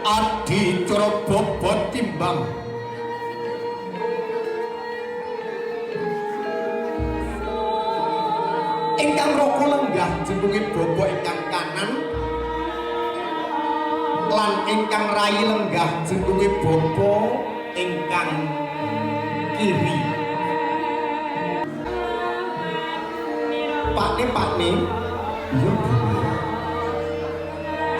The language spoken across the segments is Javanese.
adicara bobot timbang ingkang raka lenggah jenenge bobot ingkang kanan lan ingkang rai lenggah jenenge bobot ingkang kiri. Pakne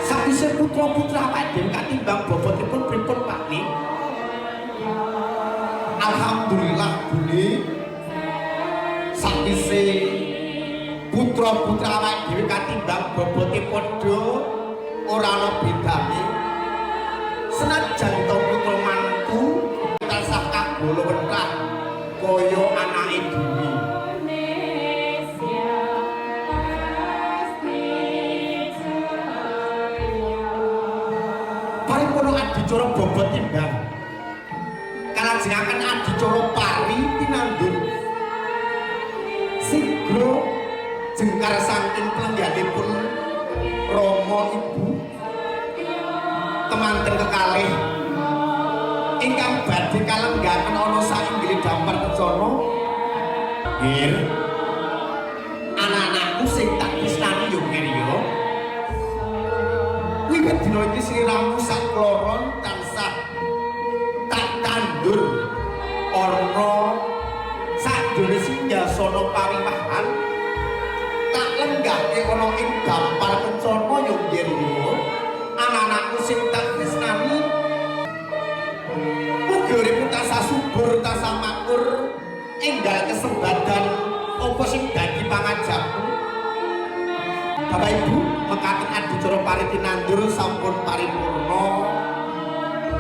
sakwise putra-putra padhen katimbang bobotipun pripun Pakne? Alhamdulillah Bune, sakwise putra-putra awake dhewe katimbang bobote padha ora ana bedane. Senajan to putra mantu tansah kagolo wentrah kaya anake dhewe. Adicara bobot timbang kalajengaken adicara pari tinandur sigra jengkar saking plengganipun Rama Ibu temanten kekalih ingkang badhe kalenggaken ana sainggile dampar kencana nggih anak-anakku sing tak tresnani yo kirya wiwit dina iki sliramu sak kloron tansah tak tandur ana sadurunge singgasana pawiwahan tak lenggahke ana ing dampar kencana yo nggih anak-anakku sing tak tresnani mugi uripmu tansah subur tansah makmur enggal kesembadan apa sing dadi pangajapmu. Bapak Ibu, mekaten adicara pari tinandur sampun paripurna.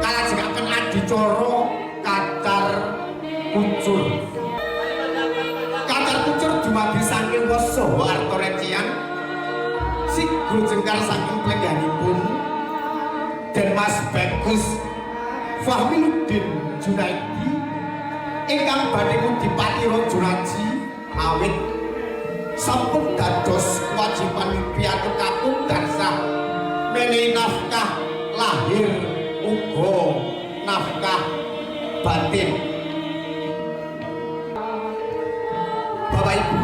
Kalajengaken adicara kacar kucur. Kacar kucur dumadi saking wasa arta recian. Sigra jengkar saking plengganipun Den Mas Bagus Fahmiluddin Junaidi ingkang badhe dipati raja raji awit sampun dados kewajiban piatu kapung darsah menehi nafkah lahir uga nafkah batin. Bapak Ibu,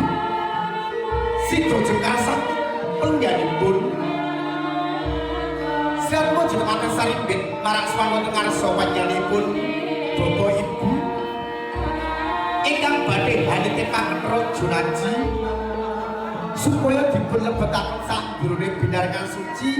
sigra jengkar saking plengganipun sampun jenengan sarimbit marang swanten wonten ngarsa panjenenganipun Bapak Ibu ingkang badhe hanitepaken raja raji supaya dipun lebetaken sak durune binarkan suci